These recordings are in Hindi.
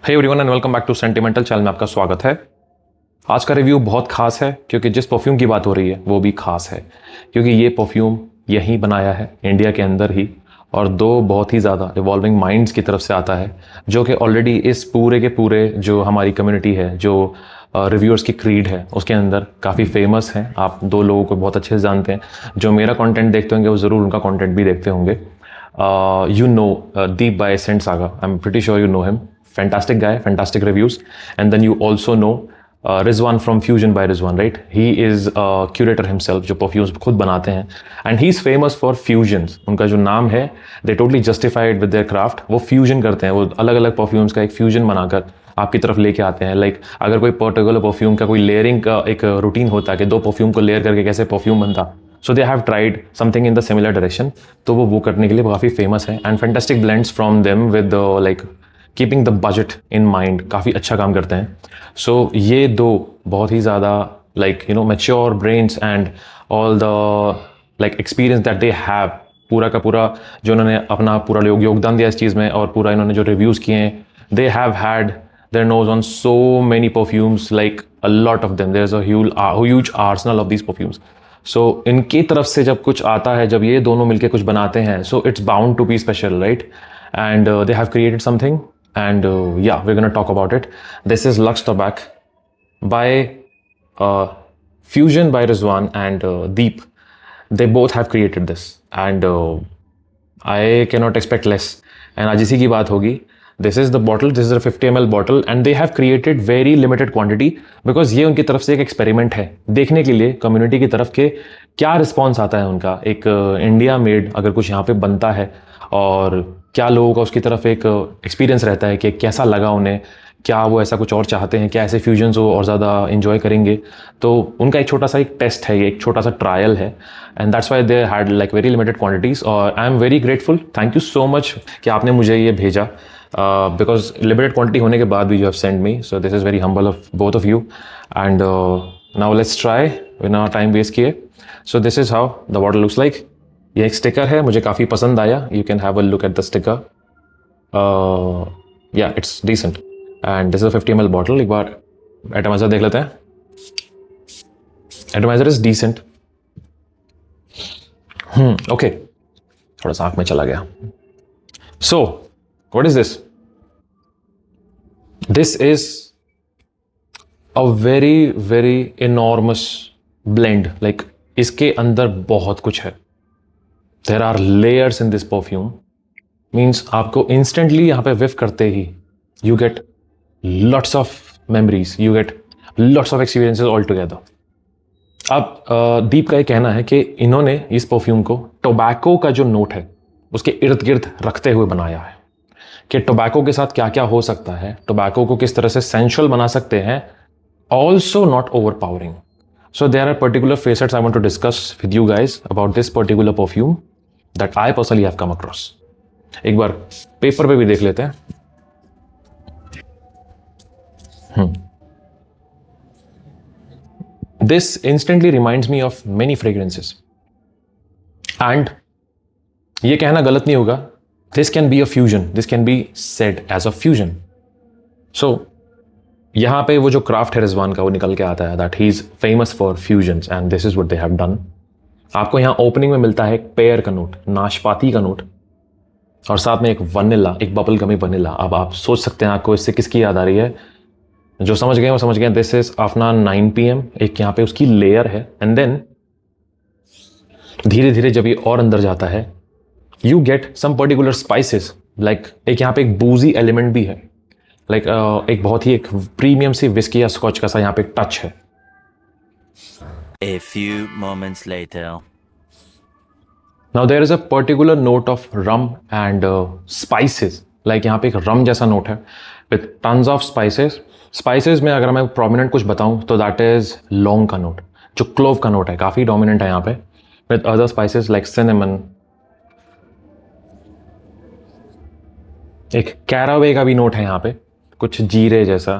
Hey everyone and welcome back to sentimental channel में आपका स्वागत है। आज का रिव्यू बहुत खास है क्योंकि जिस परफ्यूम की बात हो रही है वो भी खास है क्योंकि ये परफ्यूम यहीं बनाया है इंडिया के अंदर ही और दो बहुत ही ज़्यादा इवॉल्विंग माइंड्स की तरफ से आता है जो कि ऑलरेडी इस पूरे के पूरे जो हमारी कम्युनिटी है जो रिव्यूअर्स की क्रीड है उसके अंदर काफ़ी फेमस हैं। आप दो लोगों को बहुत अच्छे से जानते हैं, जो मेरा कंटेंट देखते होंगे वो ज़रूर उनका कंटेंट भी देखते होंगे। You know Deep by Scent Saga. I'm pretty sure you know him. Fantastic guy, fantastic reviews. And then you also know Rizwan from Fusion by Rizwan, right? He is a curator himself जो perfumes खुद बनाते हैं and he's famous for fusions. उनका जो नाम है they totally justified with their craft. वो fusion करते हैं, वो अलग अलग perfumes का एक fusion बनाकर आपकी तरफ लेके आते हैं। लाइक अगर कोई पर्टिकुलर परफ्यूम का कोई लेयरिंग का एक रूटीन होता है कि दो परफ्यूम को लेयर करके कैसे परफ्यूम बनता, so they have tried something in the similar direction, तो वो करने के लिए काफ़ी फेमस है and fantastic blends from them with like keeping the budget in mind, काफ़ी अच्छा काम करते हैं। सो ये दो बहुत ही ज़्यादा like mature brains and all the like experience that they have, पूरा का पूरा जो उन्होंने अपना पूरा योगदान दिया इस चीज़ में और पूरा इन्होंने जो रिव्यूज़ किए हैं, they have had their nose on so many perfumes, like a lot of them. There's a huge arsenal of these perfumes. So इनकी तरफ से जब कुछ आता है, जब ये दोनों मिलके कुछ बनाते हैं, so it's bound to be special, right? And they have created something, and yeah, we're gonna talk about it. This is Lux Tobacco by Fusion by Rizwan and Deep. They both have created this, and I cannot expect less. And आज इसी की बात होगी। This is the bottle, this is a 50 ml bottle and they have created very limited quantity because ये उनकी तरफ से एक एक्सपेरिमेंट है देखने के लिए कम्युनिटी की तरफ के क्या रिस्पॉन्स आता है उनका, एक इंडिया मेड अगर कुछ यहाँ पे बनता है और क्या लोगों का उसकी तरफ एक एक्सपीरियंस रहता है कि कैसा लगा उन्हें, क्या वो ऐसा कुछ और चाहते हैं, क्या ऐसे फ्यूजन्स वो और ज़्यादा इन्जॉय करेंगे। तो उनका एक छोटा सा एक टेस्ट है, ये एक छोटा सा ट्रायल है and that's why they had like very limited quantities. और I am very grateful, thank you so much कि आपने मुझे ये भेजा because limited quantity होने के बाद भी you have sent me, so this is very humble of both of you and now let's try बिना time waste किए। so this is how the bottle looks like। ये एक स्टिकर है, मुझे काफ़ी पसंद आया, you can have a look at the sticker। yeah, it's decent and this is a 50 ml bottle। एक बार atomizer देख लेते हैं। atomizer is decent। okay, थोड़ा सा आँख में चला गया। so what is this? This is a very enormous blend, like इसके अंदर बहुत कुछ है। There are layers in this perfume, means आपको instantly यहाँ पे whiff करते ही you get lots of memories, you get lots of experiences all together। अब दीप का ये कहना है कि इन्होंने इस परफ्यूम को टोबैको का जो नोट है उसके इर्द गिर्द रखते हुए बनाया है कि टोबैको के साथ क्या क्या हो सकता है, टोबैको को किस तरह से सेंशुअल बना सकते हैं, also not overpowering. So there are particular facets I want to discuss with you guys about this particular perfume that I personally have come across. एक बार पेपर पे भी देख लेते हैं। This instantly reminds me of many fragrances and ये कहना गलत नहीं होगा, this can be a fusion, this can be said as a fusion। so यहाँ पे वो जो क्राफ्ट है रिजवान का वो निकल के आता है that he is famous for fusions and this is what they have done। आपको यहाँ ओपनिंग में मिलता है एक पेयर का नोट, नाशपाती का नोट और साथ में एक वनीला, एक बबल गमी वनीला। अब आप सोच सकते हैं आपको इससे किसकी याद आ रही है, जो समझ गए वो समझ गए। दिस इज आफ्टर 9 PM, एक यहाँ पे उसकी लेयर है एंड देन धीरे धीरे जब ये और अंदर जाता है you get some particular spices, like एक यहाँ पे एक boozy element भी है, like एक बहुत ही एक प्रीमियम सी विस्की या स्कॉच का सा यहाँ पे एक टच है। A few moments later. Now there is a particular note of rum and spices, like यहाँ पे एक रम जैसा नोट है with tons of spices। spices में अगर मैं prominent कुछ बताऊँ तो that is लौंग का नोट, जो क्लोव का नोट है, काफ़ी dominant है यहाँ पे with other spices like cinnamon। एक कैरावे का भी नोट है यहाँ पे, कुछ जीरे जैसा।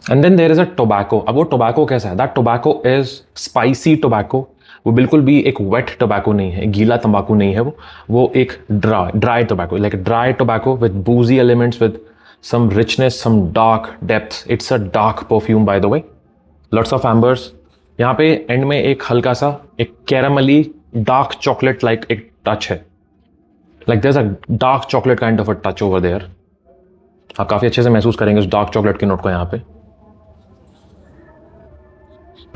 And then there is a tobacco. अब वो टोबैको कैसा है? That tobacco is spicy tobacco वो बिल्कुल भी एक वेट टोबैको नहीं है, गीला तंबाकू नहीं है, वो एक dry tobacco, like dry tobacco with boozy elements, with some richness, some dark depth. It's a dark perfume by the way. Lots of ambers. यहाँ पे एंड में एक हल्का सा एक कैरामली डार्क चॉकलेट लाइक एक टच है, like there is a dark chocolate kind of a touch over there. आप काफ़ी अच्छे से महसूस करेंगे उस डार्क चॉकलेट के नोट को यहाँ पे,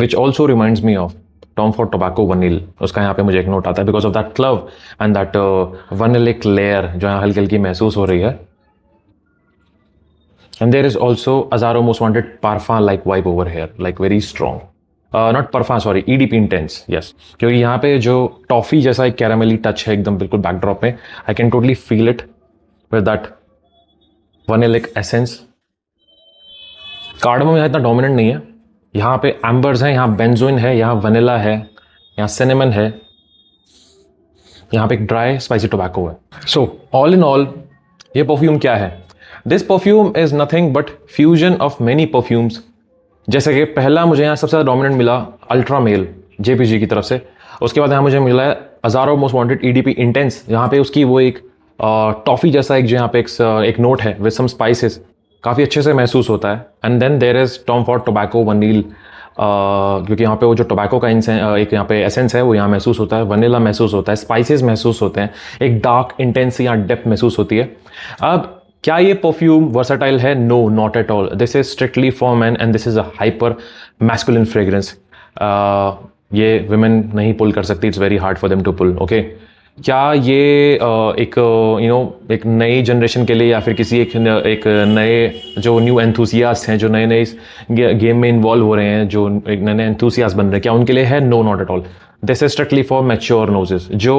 which also reminds me of Tom Ford tobacco vanille. उसका यहाँ पे मुझे एक नोट आता है because of that clove and that vanillic layer जो यहाँ हल्की हल्की महसूस हो रही है. And there is also Azzaro Most Wanted Parfum like vibe over here, like very strong. Not Parfum, sorry, EDP Intense, yes. क्योंकि यहाँ पे जो टॉफी जैसा एक कैरामेली टच है एकदम बिल्कुल बैकड्रॉप में. I can totally feel it with that vanillic essence. Cardamom यहाँ इतना डोमिनेंट नहीं है. यहाँ पे एम्बर्स हैं, यहाँ बेंजोइन है, यहाँ वनीला है, यहाँ सिनेमन है, यहाँ पे एक ड्राई स्पाइसी टोबैको है. सो ऑल इन ऑल ये परफ्यूम क्या है? This perfume is nothing but fusion of many perfumes. जैसे कि पहला मुझे यहाँ सबसे ज़्यादा डोमिनेंट मिला अल्ट्रा मेल JPG की तरफ से. उसके बाद यहाँ मुझे मिला है अज़ारो मोस्ट वांटेड EDP इंटेंस. यहाँ पे उसकी वो एक टॉफ़ी जैसा एक जो यहाँ पे एक नोट है विद सम स्पाइसेस, काफ़ी अच्छे से महसूस होता है. And then there is Tom Ford tobacco vanille, क्योंकि यहाँ पे वो जो टोबैको का एक यहाँ पे एसेंस है वो यहाँ महसूस होता है, वनीला महसूस होता है, स्पाइसेस महसूस होते हैं, एक डार्क इंटेंस या डेप्थ महसूस होती है. अब क्या ये परफ्यूम वर्सेटाइल है? No, not at all. This is strictly for man and this is a hyper masculine fragrance. ये विमेन नहीं पुल कर सकती, it's very hard for them to pull. Okay, क्या ये एक एक नई जनरेशन के लिए या फिर किसी एक नए जो न्यू एंथुसियास्ट हैं, जो नए नए इस गेम में इन्वॉल्व हो रहे हैं, जो एक नए नए एंथुसियास्ट बन रहे हैं, क्या उनके लिए है? No, not at all. This is strictly for mature noses जो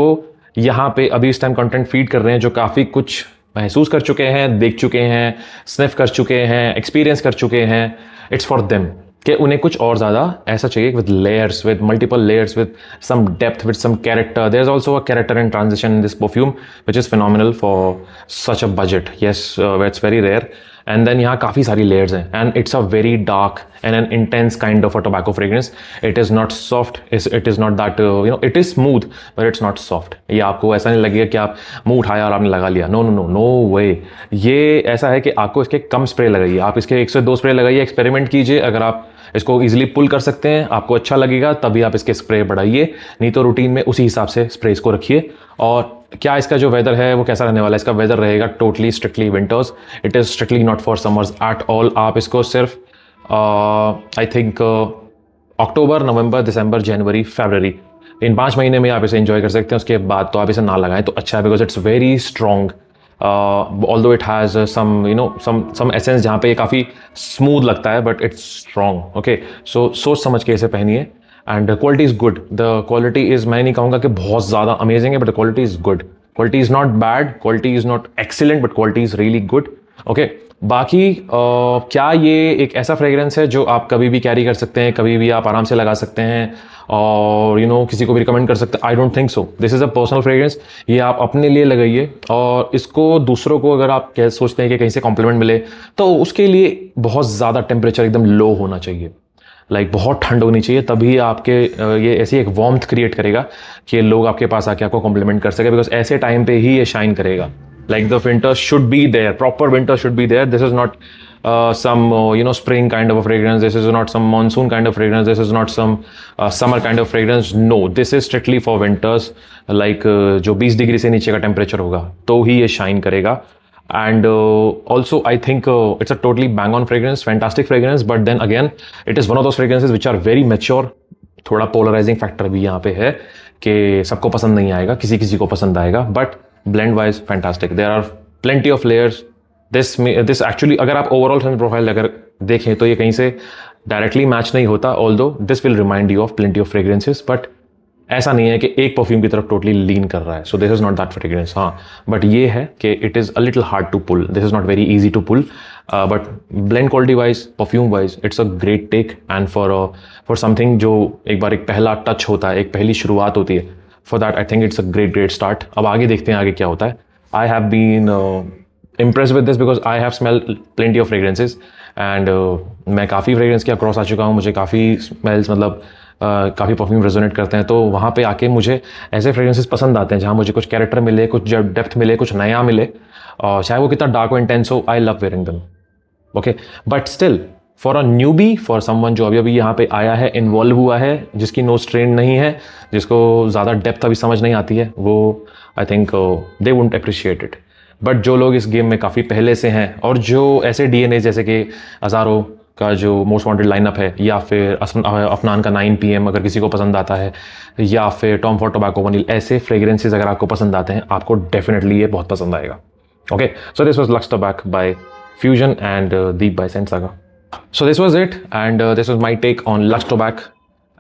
यहाँ पे अभी इस टाइम कंटेंट फीड कर रहे हैं, जो काफ़ी कुछ महसूस कर चुके हैं, देख चुके हैं, स्निफ कर चुके हैं, एक्सपीरियंस कर चुके हैं. इट्स फॉर देम कि उन्हें कुछ और ज़्यादा ऐसा चाहिए with layers, with multiple layers, with some depth, with some character. There is also a character in transition in this perfume which is phenomenal for such a budget. Yes, it's very rare. And then यहाँ काफ़ी सारी लेयर्स हैं and it's a very dark and an intense kind of a tobacco fragrance. It is not soft, it is not that it is smooth but it's not soft. ये आपको ऐसा नहीं लगेगा कि आप मुंह उठाया और आपने लगा लिया. नो नो नो नो वे. ये ऐसा है कि आपको इसके कम स्प्रे लगाइए, आप इसके 1 से 2 स्प्रे लगाइए, एक्सपेरिमेंट कीजिए. अगर आप इसको इजीली पुल कर सकते हैं, आपको अच्छा लगेगा, तभी आप इसके स्प्रे बढ़ाइए, नहीं तो रूटीन में उसी हिसाब से स्प्रे इसको रखिए. और क्या इसका जो वेदर है वो कैसा रहने वाला है? इसका वेदर रहेगा totally strictly winters. It is strictly not for summers at all. आप इसको सिर्फ आई थिंक अक्टूबर, नवंबर, दिसंबर, जनवरी, फरवरी, इन 5 महीने में आप इसे एंजॉय कर सकते हैं. उसके बाद तो आप इसे ना लगाएं तो अच्छा है, because it's very strong. Although it has some essence जहाँ पे ये काफ़ी स्मूथ लगता है, but it's strong. Okay, so सोच समझ के इसे पहनिए. And quality is good. The quality is, मैं नहीं कहूँगा कि बहुत ज़्यादा अमेजिंग है, but the quality is good. Quality is not bad, quality is not excellent, but quality is really good. Okay, बाकी क्या ये एक ऐसा फ्रेग्रेंस है जो आप कभी भी कैरी कर सकते हैं, कभी भी आप आराम से लगा सकते हैं और किसी को भी रिकमेंड कर सकते हैं? I don't think so. This is a personal fragrance. ये आप अपने लिए लगाइए और इसको दूसरों को अगर आप क्या सोचते हैं कि कहीं से कॉम्प्लीमेंट मिले, तो उसके लिए बहुत ज़्यादा टेम्परेचर एकदम लो होना चाहिए, लाइक बहुत ठंड होनी चाहिए, तभी आपके ये ऐसी एक वार्मथ क्रिएट करेगा कि लोग आपके पास आके आपको कॉम्प्लीमेंट कर सके. बिकॉज ऐसे टाइम पे ही ये शाइन करेगा. Like the winter should be there, proper winter should be there. This is not some spring kind of a fragrance. This is not some monsoon kind of fragrance. This is not some summer kind of fragrance. No, this is strictly for winters. Like जो 20 डिग्री से नीचे का टेम्परेचर होगा तो ही ये शाइन करेगा. And also I think it's a totally bang on fragrance, fantastic fragrance, but then again it is one of those fragrances which are very mature. थोड़ा polarizing factor भी यहाँ पे है कि सबको पसंद नहीं आएगा, किसी किसी को पसंद आएगा, but blend wise fantastic. There are plenty of layers. This actually अगर आप overall scent profile अगर देखें तो ये कहीं से directly match नहीं होता, although this will remind you of plenty of fragrances, but ऐसा नहीं है कि एक परफ्यूम की तरफ टोटली लीन कर रहा है. So this is not that fragrance. हाँ, बट ये है कि it is a little hard to pull. This is not very easy to pull, but blend quality wise, perfume wise it's a great take. And for something जो एक बार एक पहला टच होता है, एक पहली शुरुआत होती है, for that I think it's a great start. अब आगे देखते हैं आगे क्या होता है. I have been impressed with this because I have smelled plenty of fragrances and मैं काफ़ी फ्रेग्रेंस के अक्रॉस आ चुका हूँ. मुझे काफ़ी स्मेल्स मतलब काफ़ी परफ्यूम रेजोनेट करते हैं, तो वहाँ पे आके मुझे ऐसे फ्रेग्रेंसेस पसंद आते हैं जहाँ मुझे कुछ कैरेक्टर मिले, कुछ डेप्थ मिले, कुछ नया मिले, और चाहे वो कितना डार्क और इंटेंस हो, I love wearing them. Okay, but still for a newbie, for someone जो अभी अभी यहाँ पे आया है, इन्वॉल्व हुआ है, जिसकी नोज ट्रेंड नहीं है, जिसको ज़्यादा डेप्थ अभी समझ नहीं आती है, वो I think they wouldn't appreciate it. But जो लोग इस गेम में काफ़ी पहले से हैं, और जो ऐसे डीएनए जैसे कि अज़ारो का जो मोस्ट वांटेड लाइनअप है, या फिर अफनान का 9 PM अगर किसी को पसंद आता है, या फिर टॉम फॉर टोबैको वनील, ऐसे फ्रेग्रेंसेस अगर आपको पसंद आते हैं, आपको डेफिनेटली ये बहुत पसंद आएगा। Okay, so this was Lux Tobacco by Fusion and Deep by Scent Saga. So this was it, and this was my take on Lux Tobacco,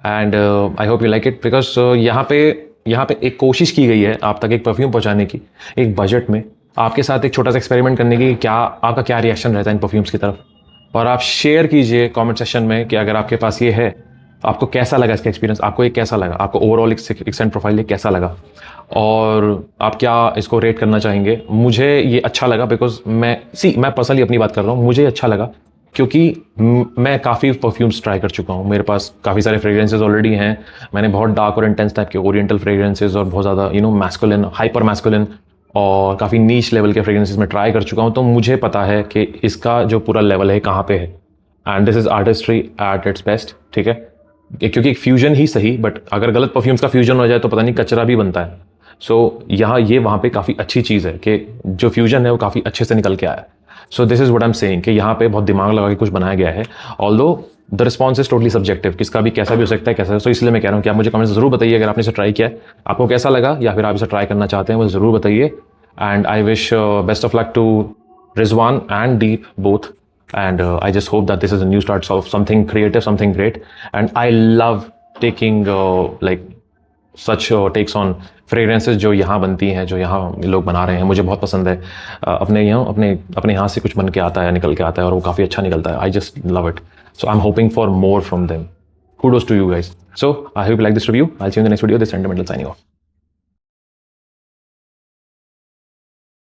and I hope you like it, because यहाँ पे एक कोशिश की गई है आप तक एक परफ्यूम पहुँचाने की, एक बजट में, आपके साथ एक छोटा सा एक्सपेरिमेंट करने की, क्या आपका क्या रिएक्शन रहता है इन परफ्यूम्स की तरफ, और आप शेयर कीजिए कमेंट सेक्शन में कि अगर आपके पास ये है, आपको कैसा लगा इसका एक्सपीरियंस, आपको ये कैसा लगा, आपको ओवरऑल एक सेंट प्रोफाइल ये कैसा लगा, और आप क्या इसको रेट करना चाहेंगे। मुझे ये अच्छा लगा बिकॉज मैं पर्सनली अपनी बात कर रहा हूँ, मुझे अच्छा लगा क्योंकि मैं काफ़ी परफ्यूम्स ट्राई कर चुका हूँ, मेरे पास काफ़ी सारे फ्रेग्रेंसेस ऑलरेडी हैं, मैंने बहुत डार्क और इंटेंस टाइप के ओरिएंटल फ्रेग्रेंसेस और बहुत ज़्यादा मैस्कुलिन, हाइपर मैस्कुलिन और काफ़ी नीच लेवल के फ्रेग्रेंसेस में ट्राई कर चुका हूँ, तो मुझे पता है कि इसका जो पूरा लेवल है कहाँ पे है, and this is artistry at its best. ठीक है, क्योंकि एक फ्यूजन ही सही, बट अगर गलत परफ्यूम्स का फ्यूजन हो जाए तो पता नहीं कचरा भी बनता है। सो यहाँ ये वहाँ पे काफ़ी अच्छी चीज़ है कि जो फ्यूजन है वो काफ़ी अच्छे से निकल के आया। So this is what I am saying कि यहाँ पे बहुत दिमाग लगा के कुछ बनाया गया है, although the response is totally subjective, किसका भी कैसा भी हो सकता है, कैसा। तो इसलिए मैं कह रहा हूँ कि आप मुझे कमेंट्स ज़रूर बताइए अगर आपने इसे ट्राई किया है, आपको कैसा लगा, या फिर आप इसे ट्राई करना चाहते हैं, मुझे ज़रूर बताइए। And I wish best of luck to Rizwan and Deep both, and I just hope that this is a new start of something creative, something great, and I love taking like such takes on fragrances जो यहाँ बनती हैं, जो यहाँ लोग बना रहे हैं, मुझे बहुत पसंद है। अपने यहाँ से कुछ बन के आता है, निकल के आता है, और वो काफ़ी अच्छा निकलता है। I just love it, so I'm hoping for more from them. Kudos to you guys. So I hope you like this review. I'll see you in the next video. This is Sentimental signing off.